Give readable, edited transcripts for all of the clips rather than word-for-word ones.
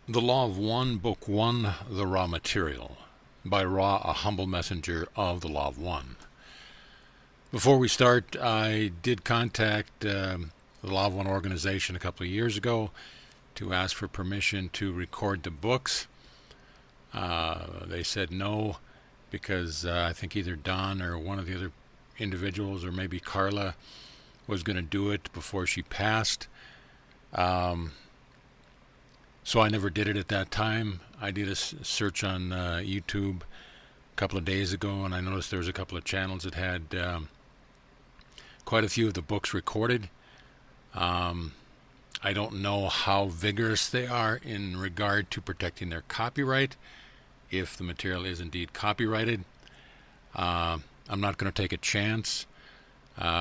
The Law of One, Book 1, The Raw Material, by Ra, a humble messenger of the Law of One. Before we start, I did contact the Law of One organization a couple of years ago to ask for permission to record the books. They said no, because I think either Don or one of the other individuals, or maybe Carla, was going to do it before she passed. So I never did it at that time. I did a search on YouTube a couple of days ago, and I noticed there was a couple of channels that had quite a few of the books recorded. I don't know how vigorous they are in regard to protecting their copyright, if the material is indeed copyrighted. I'm not going to take a chance.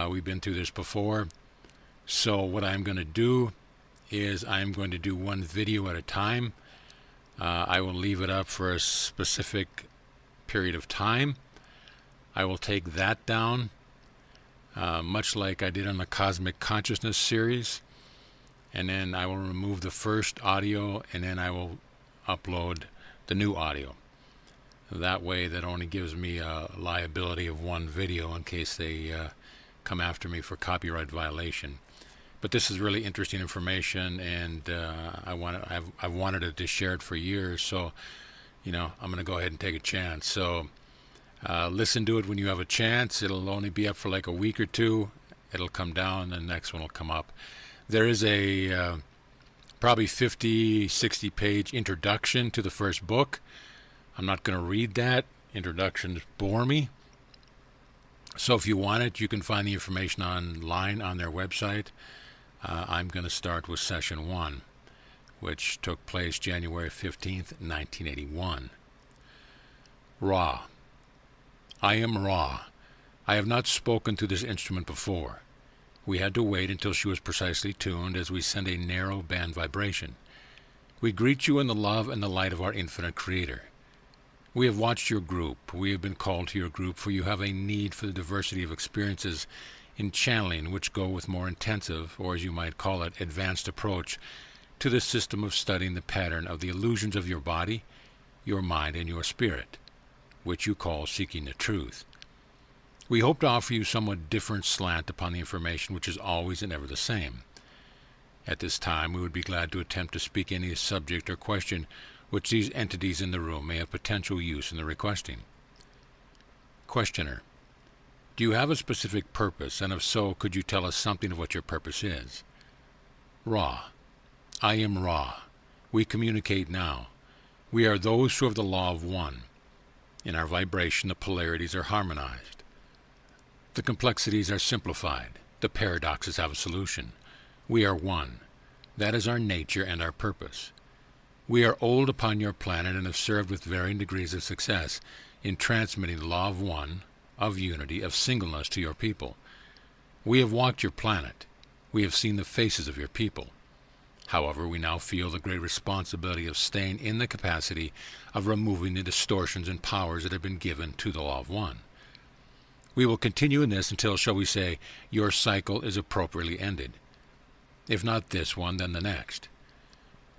We've been through this before. So what I'm going to do is I'm going to do one video at a time. I will leave it up for a specific period of time. I will take that down, much like I did on the Cosmic Consciousness series, and then I will remove the first audio, and then I will upload the new audio. That way that only gives me a liability of one video in case they come after me for copyright violation. But this is really interesting information, and I've wanted it to share it for years, so I'm going to go ahead and take a chance. So listen to it when you have a chance. It'll only be up for like a week or two. It'll come down, and the next one will come up. There is a probably 50-60 page introduction to the first book. I'm not going to read that. Introductions bore me. So if you want it, you can find the information online on their website. I'm going to start with Session 1, which took place January 15th, 1981. Ra. I am Ra. I have not spoken through this instrument before. We had to wait until she was precisely tuned, as we send a narrow band vibration. We greet you in the love and the light of our infinite Creator. We have watched your group. We have been called to your group, for you have a need for the diversity of experiences in channeling which go with more intensive, or as you might call it, advanced approach to the system of studying the pattern of the illusions of your body, your mind, and your spirit, which you call seeking the truth. We hope to offer you somewhat different slant upon the information which is always and ever the same. At this time, we would be glad to attempt to speak any subject or question which these entities in the room may have potential use in the requesting. Questioner. Do you have a specific purpose, and if so, could you tell us something of what your purpose is? Ra. I am Ra. We communicate now. We are those who have the Law of One. In our vibration, the polarities are harmonized. The complexities are simplified. The paradoxes have a solution. We are one. That is our nature and our purpose. We are old upon your planet and have served with varying degrees of success in transmitting the Law of One, of unity, of singleness to your people. We have walked your planet. We have seen the faces of your people. However, we now feel the great responsibility of staying in the capacity of removing the distortions and powers that have been given to the Law of One. We will continue in this until, shall we say, your cycle is appropriately ended. If not this one, then the next.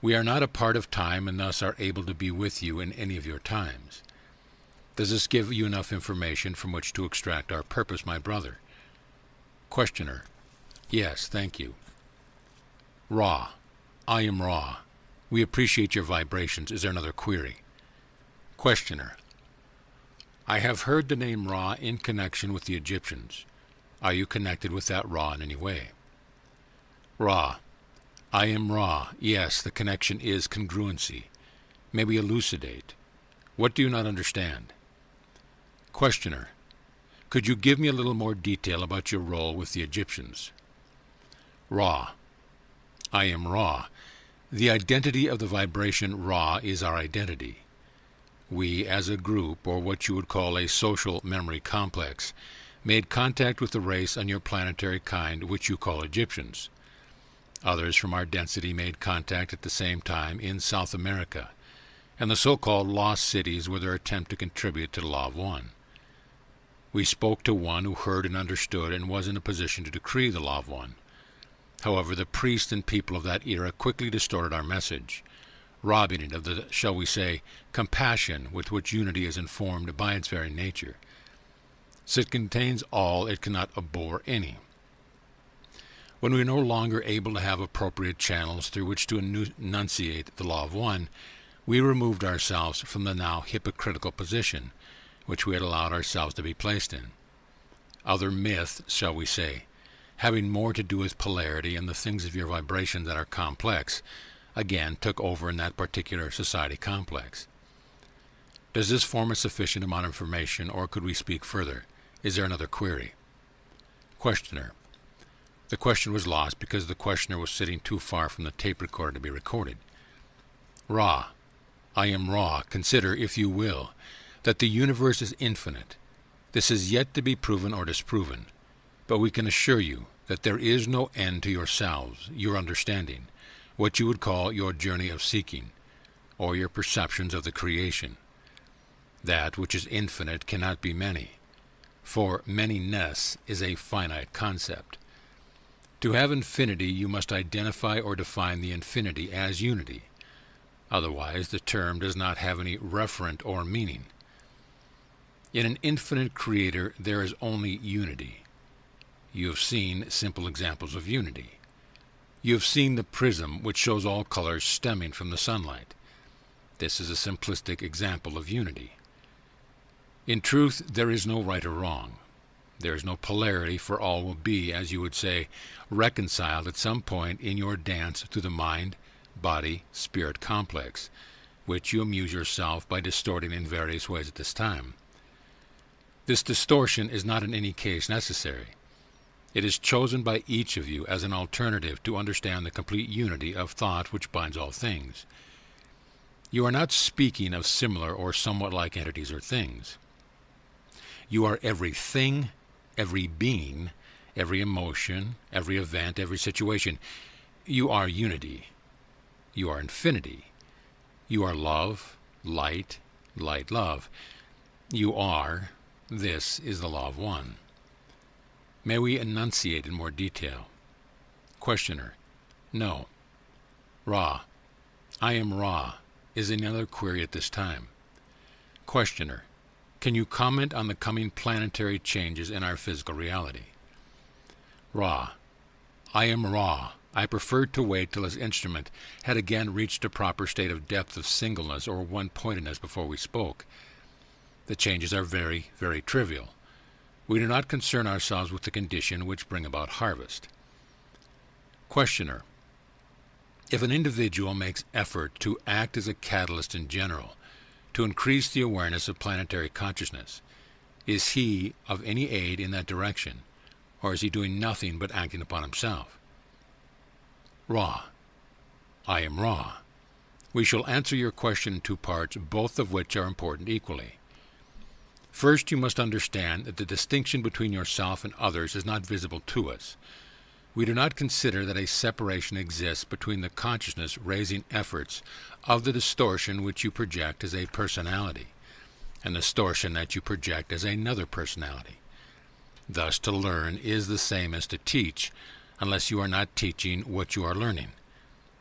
We are not a part of time, and thus are able to be with you in any of your times. Does this give you enough information from which to extract our purpose, my brother? Questioner. Yes, thank you. Ra. I am Ra. We appreciate your vibrations. Is there another query? Questioner. I have heard the name Ra in connection with the Egyptians. Are you connected with that Ra in any way? Ra. I am Ra. Yes, the connection is congruency. May we elucidate? What do you not understand? Questioner. Could you give me a little more detail about your role with the Egyptians? Ra. I am Ra. The identity of the vibration Ra is our identity. We, as a group, or what you would call a social memory complex, made contact with the race on your planetary kind, which you call Egyptians. Others from our density made contact at the same time in South America, and the so-called lost cities were their attempt to contribute to the Law of One. We spoke to one who heard and understood and was in a position to decree the Law of One. However, the priests and people of that era quickly distorted our message. robbing it of the, shall we say, compassion with which unity is informed by its very nature. So it contains all, it cannot abhor any. When we are no longer able to have appropriate channels through which to enunciate the law of one, we removed ourselves from the now hypocritical position which we had allowed ourselves to be placed in. Other myths, shall we say, having more to do with polarity and the things of your vibration that are complex, again took over in that particular society complex. Does this form a sufficient amount of information, or could we speak further? Is there another query? Questioner. The question was lost because the questioner was sitting too far from the tape recorder to be recorded. Ra. I am Ra. Consider, if you will, that the universe is infinite. This is yet to be proven or disproven, but we can assure you that there is no end to yourselves, your understanding, what you would call your journey of seeking, or your perceptions of the creation. That which is infinite cannot be many, for manyness is a finite concept. To have infinity, you must identify or define the infinity as unity. Otherwise, the term does not have any referent or meaning. In an infinite creator, there is only unity. You have seen simple examples of unity. You have seen the prism which shows all colors stemming from the sunlight. This is a simplistic example of unity. In truth, there is no right or wrong. There is no polarity, for all will be, as you would say, reconciled at some point in your dance through the mind, body, spirit complex, which you amuse yourself by distorting in various ways at this time. This distortion is not in any case necessary. It is chosen by each of you as an alternative to understand the complete unity of thought which binds all things. You are not speaking of similar or somewhat like entities or things. You are everything, every being, every emotion, every event, every situation. You are unity. You are infinity. You are love, light, light, love. You are, this is the law of one. May we enunciate in more detail? Questioner. No. Ra. I am Ra. Is another query at this time? Questioner. Can you comment on the coming planetary changes in our physical reality? Ra. I am Ra. I preferred to wait till his instrument had again reached a proper state of depth of singleness or one-pointedness before we spoke. The changes are very, very trivial. We do not concern ourselves with the condition which bring about harvest. Questioner. If an individual makes effort to act as a catalyst in general, to increase the awareness of planetary consciousness, is he of any aid in that direction, or is he doing nothing but acting upon himself? Ra. I am Ra. We shall answer your question in two parts, both of which are important equally. First, you must understand that the distinction between yourself and others is not visible to us. We do not consider that a separation exists between the consciousness raising efforts of the distortion which you project as a personality, and the distortion that you project as another personality. Thus, to learn is the same as to teach, unless you are not teaching what you are learning,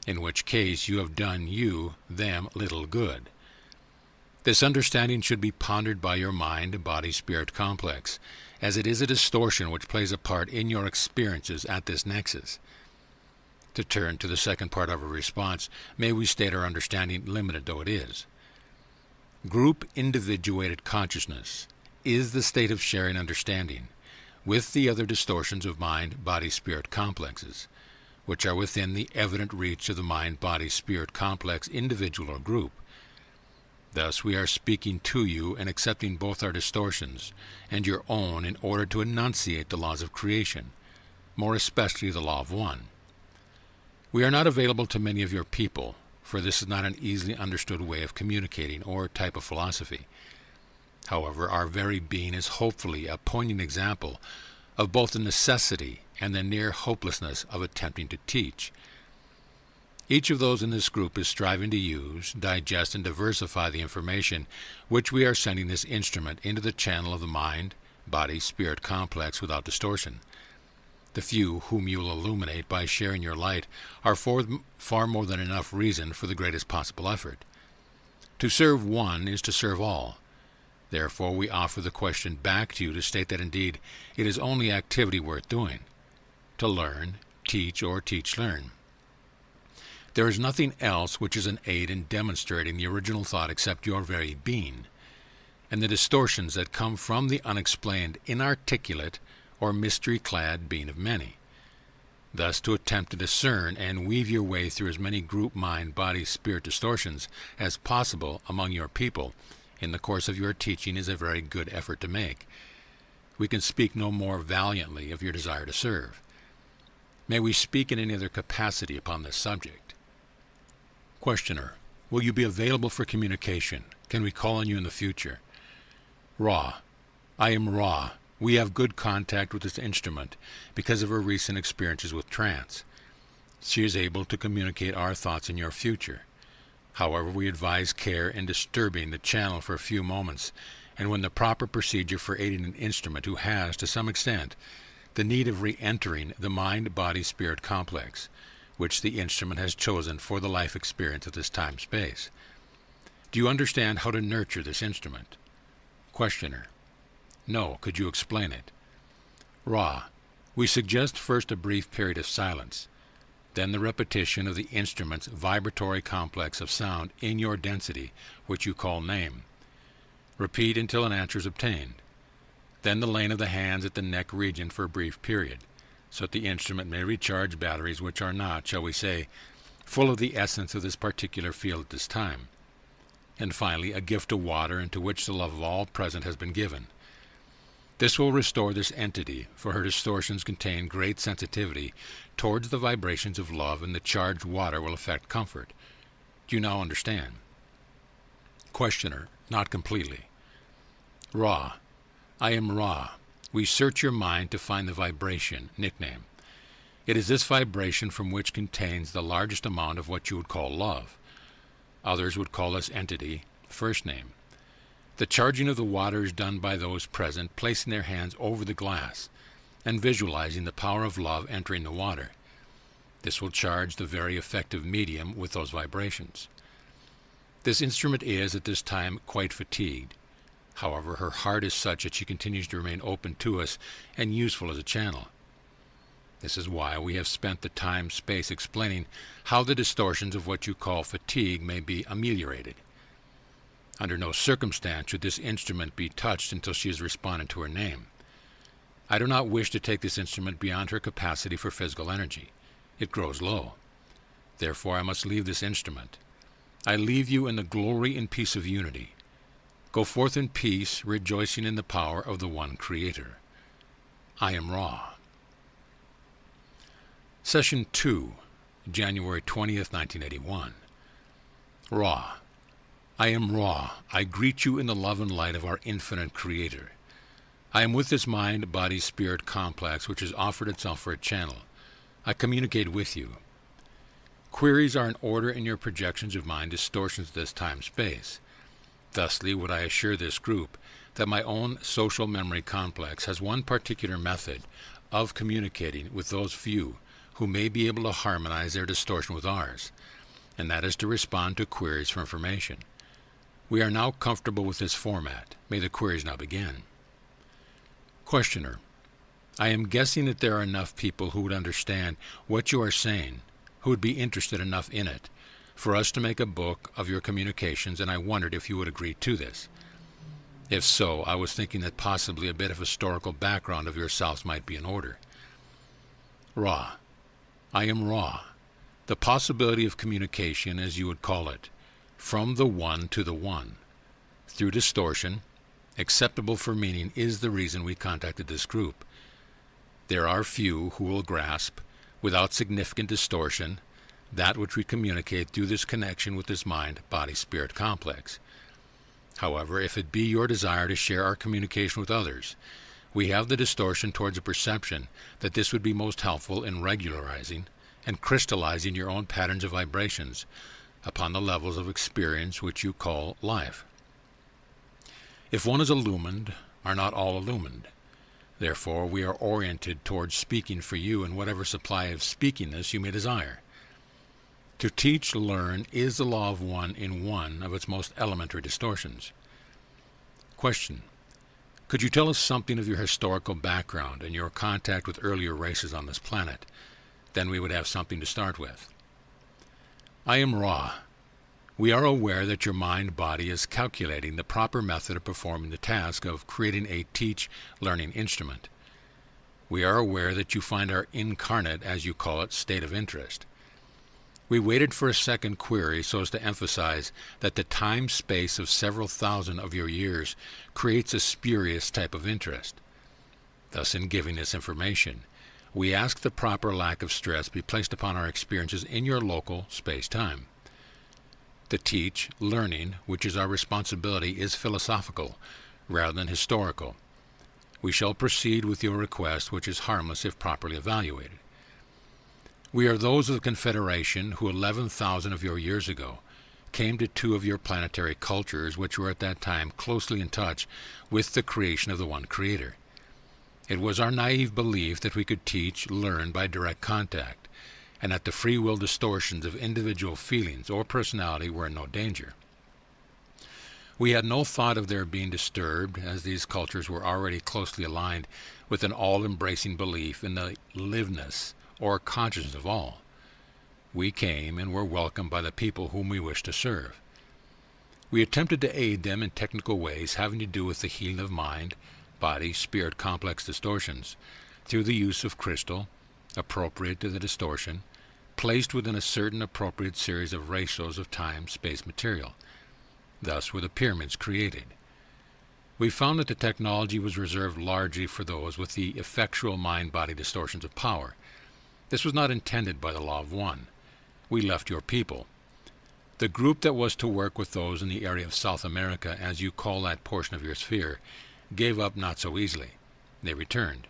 in which case you have done them little good. This understanding should be pondered by your mind, body, spirit complex, as it is a distortion which plays a part in your experiences at this nexus. To turn to the second part of our response, may we state our understanding, limited though it is. Group individuated consciousness is the state of sharing understanding with the other distortions of mind, body, spirit complexes, which are within the evident reach of the mind, body, spirit complex individual or group. Thus we are speaking to you and accepting both our distortions and your own in order to enunciate the laws of creation, more especially the law of one. We are not available to many of your people, for this is not an easily understood way of communicating or type of philosophy. However, our very being is hopefully a poignant example of both the necessity and the near hopelessness of attempting to teach. Each of those in this group is striving to use, digest, and diversify the information which we are sending this instrument into the channel of the mind, body, spirit complex without distortion. The few whom you will illuminate by sharing your light are far more than enough reason for the greatest possible effort. To serve one is to serve all. Therefore, we offer the question back to you to state that indeed it is only activity worth doing, to learn, teach, or teach-learn. There is nothing else which is an aid in demonstrating the original thought except your very being, and the distortions that come from the unexplained, inarticulate, or mystery-clad being of many. Thus, to attempt to discern and weave your way through as many group mind, body, spirit distortions as possible among your people in the course of your teaching is a very good effort to make. We can speak no more valiantly of your desire to serve. May we speak in any other capacity upon this subject? Questioner: will you be available for communication? Can we call on you in the future? Ra: I am Ra. We have good contact with this instrument because of her recent experiences with trance. She is able to communicate our thoughts in your future. However, we advise care in disturbing the channel for a few moments, and when the proper procedure for aiding an instrument who has, to some extent, the need of re-entering the mind-body-spirit complex, which the instrument has chosen for the life experience of this time-space. Do you understand how to nurture this instrument? Questioner: no. Could you explain it? Ra: we suggest first a brief period of silence, then the repetition of the instrument's vibratory complex of sound in your density, which you call name. Repeat until an answer is obtained. Then the laying of the hands at the neck region for a brief period, so that the instrument may recharge batteries which are not, shall we say, full of the essence of this particular field at this time. And finally, a gift of water into which the love of all present has been given. This will restore this entity, for her distortions contain great sensitivity towards the vibrations of love, and the charged water will effect comfort. Do you now understand? Questioner: not completely. Ra: I am Ra. We search your mind to find the vibration, nickname. It is this vibration from which contains the largest amount of what you would call love. Others would call this entity first name. The charging of the water is done by those present placing their hands over the glass and visualizing the power of love entering the water. This will charge the very effective medium with those vibrations. This instrument is, at this time, quite fatigued. However, her heart is such that she continues to remain open to us and useful as a channel. This is why we have spent the time-space explaining how the distortions of what you call fatigue may be ameliorated. Under no circumstance should this instrument be touched until she has responded to her name. I do not wish to take this instrument beyond her capacity for physical energy. It grows low. Therefore, I must leave this instrument. I leave you in the glory and peace of unity. Go forth in peace, rejoicing in the power of the one Creator. I am Ra. Session 2, January 20th, 1981. Ra. I am Ra. I greet you in the love and light of our infinite Creator. I am with this mind-body-spirit complex which has offered itself for a channel. I communicate with you. Queries are in order in your projections of mind distortions of this time-space. Thusly would I assure this group that my own social memory complex has one particular method of communicating with those few who may be able to harmonize their distortion with ours, and that is to respond to queries for information. We are now comfortable with this format. May the queries now begin. Questioner: I am guessing that there are enough people who would understand what you are saying, who would be interested enough in it, for us to make a book of your communications, and I wondered if you would agree to this. If so, I was thinking that possibly a bit of historical background of yourselves might be in order. Ra. I am Ra. The possibility of communication, as you would call it, from the one to the one, through distortion, acceptable for meaning, is the reason we contacted this group. There are few who will grasp, without significant distortion, that which we communicate through this connection with this mind-body-spirit complex. However, if it be your desire to share our communication with others, we have the distortion towards a perception that this would be most helpful in regularizing and crystallizing your own patterns of vibrations upon the levels of experience which you call life. If one is illumined, are not all illumined? Therefore, we are oriented towards speaking for you in whatever supply of speakingness you may desire. To teach, learn is the law of one in one of its most elementary distortions. Question: could you tell us something of your historical background and your contact with earlier races on this planet? Then we would have something to start with. I am Ra. We are aware that your mind-body is calculating the proper method of performing the task of creating a teach-learning instrument. We are aware that you find our incarnate, as you call it, state of interest. We waited for a second query so as to emphasize that the time-space of several thousand of your years creates a spurious type of interest. Thus, in giving this information, we ask the proper lack of stress be placed upon our experiences in your local space-time. The teach, learning, which is our responsibility, is philosophical rather than historical. We shall proceed with your request, which is harmless if properly evaluated. We are those of the Confederation who 11,000 of your years ago came to two of your planetary cultures which were at that time closely in touch with the creation of the one Creator. It was our naive belief that we could teach, learn by direct contact, and that the free will distortions of individual feelings or personality were in no danger. We had no thought of their being disturbed, as these cultures were already closely aligned with an all-embracing belief in the liveness or consciousness of all. We came and were welcomed by the people whom we wished to serve. We attempted to aid them in technical ways having to do with the healing of mind, body, spirit complex distortions through the use of crystal, appropriate to the distortion, placed within a certain appropriate series of ratios of time, space, material. Thus were the pyramids created. We found that the technology was reserved largely for those with the effectual mind-body distortions of power. This was not intended by the law of one. We left your people. The group that was to work with those in the area of South America, as you call that portion of your sphere, gave up not so easily. They returned.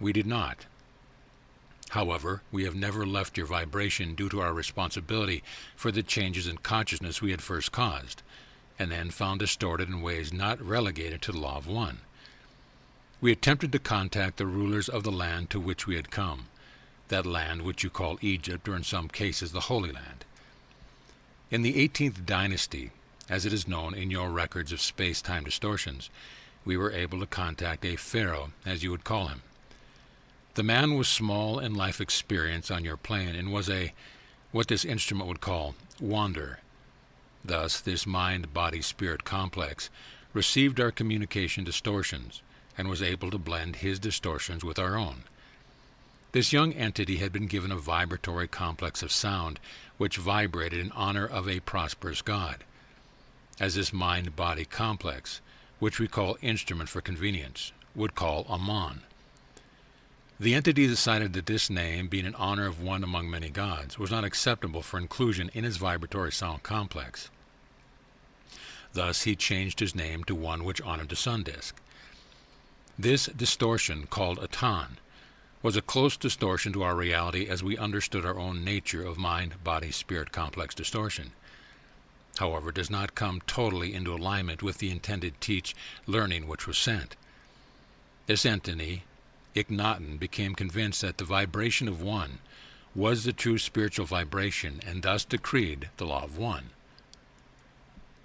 We did not. However, we have never left your vibration due to our responsibility for the changes in consciousness we had first caused, and then found distorted in ways not relegated to the law of one. We attempted to contact the rulers of the land to which we had come, that land which you call Egypt, or in some cases the Holy Land. In the 18th dynasty, as it is known in your records of space-time distortions, we were able to contact a pharaoh, as you would call him. The man was small in life experience on your plane and was what this instrument would call, wanderer. Thus, this mind-body-spirit complex received our communication distortions and was able to blend his distortions with our own. This young entity had been given a vibratory complex of sound which vibrated in honor of a prosperous god, as this mind-body complex, which we call instrument for convenience, would call Amon. The entity decided that this name, being in honor of one among many gods, was not acceptable for inclusion in his vibratory sound complex. Thus he changed his name to one which honored the sun disk. This distortion, called Atan, was a close distortion to our reality as we understood our own nature of mind-body-spirit complex distortion. However, it does not come totally into alignment with the intended teach-learning which was sent. This entity, Iknaten, became convinced that the vibration of one was the true spiritual vibration and thus decreed the law of one.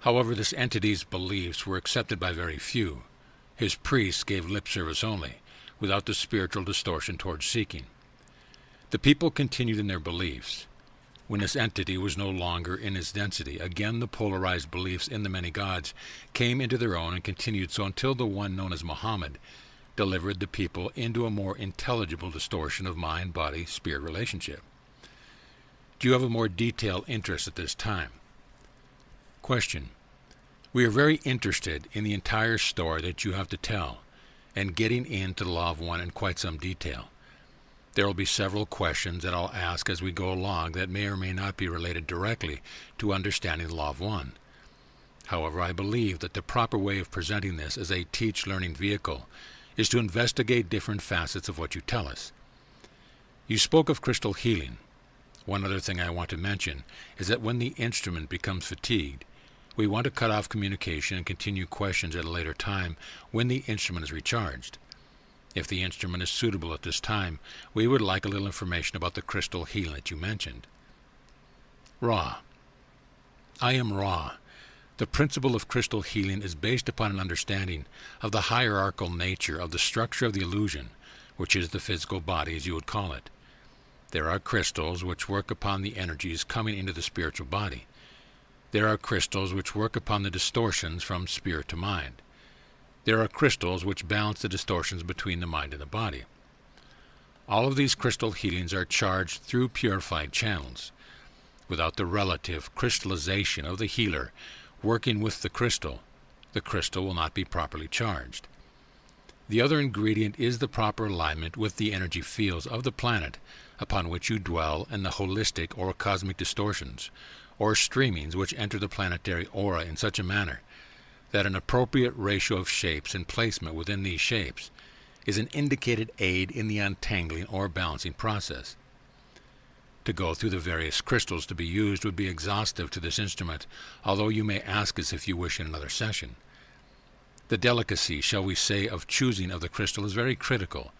However, this entity's beliefs were accepted by very few. His priests gave lip service only, without the spiritual distortion towards seeking. The people continued in their beliefs. When this entity was no longer in its density, again the polarized beliefs in the many gods came into their own and continued so until the one known as Muhammad delivered the people into a more intelligible distortion of mind-body-spirit relationship. Do you have a more detailed interest at this time? Question: we are very interested in the entire story that you have to tell, and getting into the law of one in quite some detail. There will be several questions that I'll ask as we go along that may or may not be related directly to understanding the law of one. However, I believe that the proper way of presenting this as a teach-learning vehicle is to investigate different facets of what you tell us. You spoke of crystal healing. One other thing I want to mention is that when the instrument becomes fatigued, we want to cut off communication and continue questions at a later time when the instrument is recharged. If the instrument is suitable at this time, we would like a little information about the crystal healing that you mentioned. Ra. I am Ra. The principle of crystal healing is based upon an understanding of the hierarchical nature of the structure of the illusion, which is the physical body, as you would call it. There are crystals which work upon the energies coming into the spiritual body. There are crystals which work upon the distortions from spirit to mind. There are crystals which balance the distortions between the mind and the body. All of these crystal healings are charged through purified channels. Without the relative crystallization of the healer working with the crystal will not be properly charged. The other ingredient is the proper alignment with the energy fields of the planet upon which you dwell and the holistic or cosmic distortions or streamings which enter the planetary aura in such a manner that an appropriate ratio of shapes and placement within these shapes is an indicated aid in the untangling or balancing process. To go through the various crystals to be used would be exhaustive to this instrument, although you may ask us if you wish in another session. The delicacy, shall we say, of choosing of the crystal is very critical.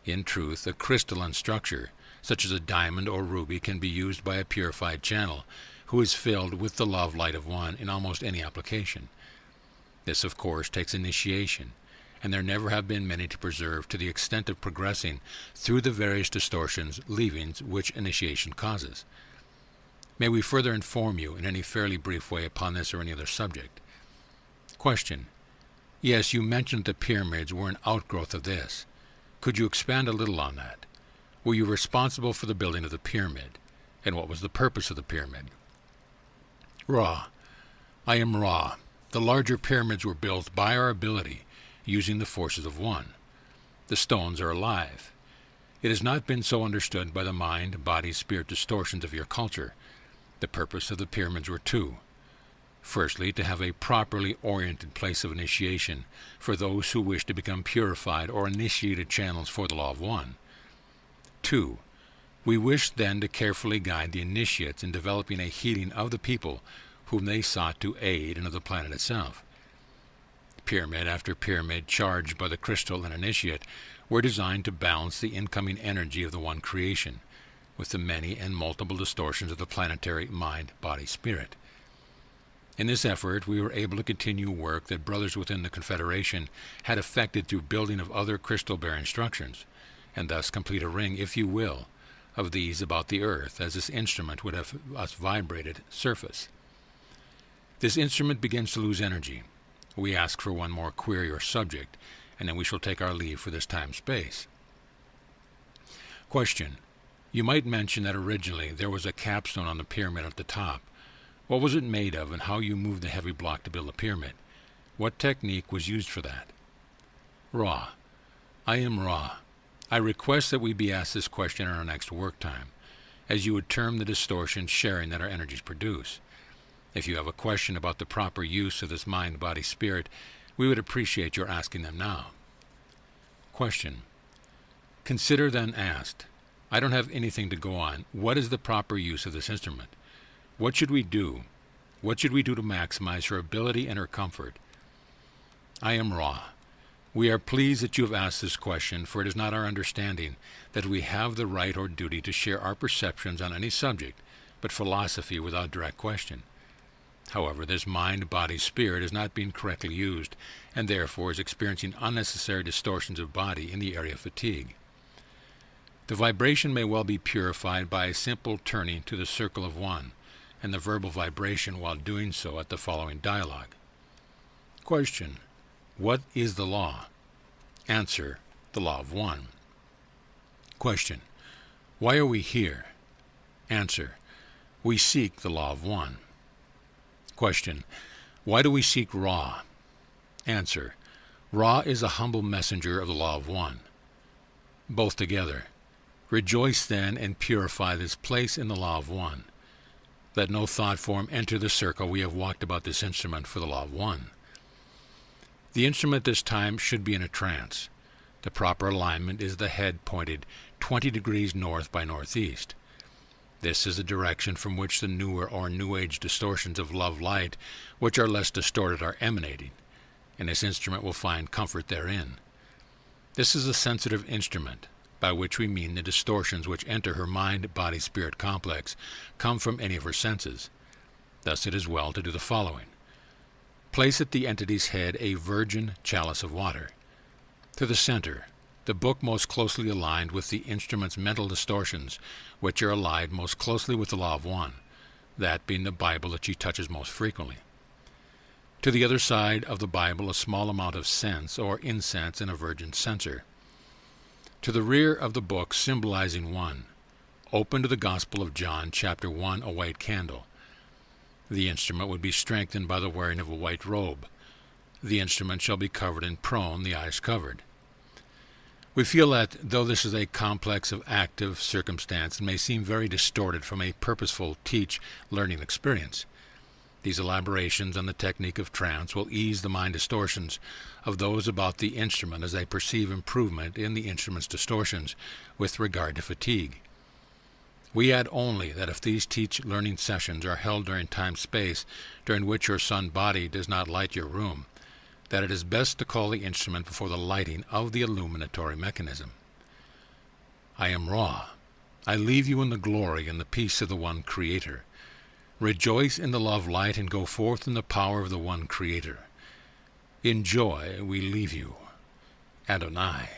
In truth, a crystalline structure, such as a diamond or ruby, can be used by a purified channel who is filled with the love light of one in almost any application. This, of course, takes initiation, and there never have been many to preserve to the extent of progressing through the various distortions, leavings, which initiation causes. May we further inform you in any fairly brief way upon this or any other subject? Question. Yes, you mentioned the pyramids were an outgrowth of this. Could you expand a little on that? Were you responsible for the building of the pyramid? And what was the purpose of the pyramid? Ra. I am Ra. The larger pyramids were built by our ability, using the forces of one. The stones are alive. It has not been so understood by the mind, body, spirit distortions of your culture. The purpose of the pyramids were two. Firstly, to have a properly oriented place of initiation for those who wish to become purified or initiated channels for the law of one. 2. We wish then to carefully guide the initiates in developing a healing of the people whom they sought to aid and of the planet itself. Pyramid after pyramid charged by the crystal and initiate were designed to balance the incoming energy of the one creation with the many and multiple distortions of the planetary mind, body, spirit. In this effort, we were able to continue work that brothers within the Confederation had effected through building of other crystal-bearing structures, and thus complete a ring, if you will, of these about the earth, as this instrument would have us vibrated surface. This instrument begins to lose energy. We ask for one more query or subject, and then we shall take our leave for this time-space. Question. You might mention that originally there was a capstone on the pyramid at the top. What was it made of, and how you moved the heavy block to build a pyramid? What technique was used for that? Ra. I am Ra. I request that we be asked this question in our next work time, as you would term the distortion sharing that our energies produce. If you have a question about the proper use of this mind, body, spirit, we would appreciate your asking them now. Question. Consider then asked. I don't have anything to go on. What is the proper use of this instrument? What should we do? What should we do to maximize her ability and her comfort? I am Ra. We are pleased that you have asked this question, for it is not our understanding that we have the right or duty to share our perceptions on any subject, but philosophy without direct question. However, this mind, body, spirit is not being correctly used, and therefore is experiencing unnecessary distortions of body in the area of fatigue. The vibration may well be purified by a simple turning to the circle of one, and the verbal vibration while doing so at the following dialogue. Question. What is the law? Answer. The law of one. Question. Why are we here? Answer. We seek the law of one. Question. Why do we seek Ra? Answer. Ra is a humble messenger of the law of one. Both together. Rejoice then and purify this place in the law of one. Let no thought form enter the circle we have walked about this instrument for the law of one. The instrument this time should be in a trance. The proper alignment is the head pointed 20 degrees north by northeast. This is the direction from which the newer or New Age distortions of love light, which are less distorted, are emanating, and this instrument will find comfort therein. This is a sensitive instrument, by which we mean the distortions which enter her mind-body-spirit complex come from any of her senses. Thus it is well to do the following. Place at the entity's head a virgin chalice of water. To the center, the book most closely aligned with the instrument's mental distortions, which are allied most closely with the law of one, that being the Bible that she touches most frequently. To the other side of the Bible a small amount of sense or incense in a virgin censer. To the rear of the book symbolizing one, open to the Gospel of John, chapter 1, a white candle. The instrument would be strengthened by the wearing of a white robe. The instrument shall be covered and prone, the eyes covered. We feel that, though this is a complex of active circumstance and may seem very distorted from a purposeful learning experience, these elaborations on the technique of trance will ease the mind distortions of those about the instrument as they perceive improvement in the instrument's distortions with regard to fatigue. We add only that if these learning sessions are held during time-space during which your sun-body does not light your room, that it is best to call the instrument before the lighting of the illuminatory mechanism. I am Ra. I leave you in the glory and the peace of the one Creator. Rejoice in the love light and go forth in the power of the one Creator. In joy we leave you. Adonai.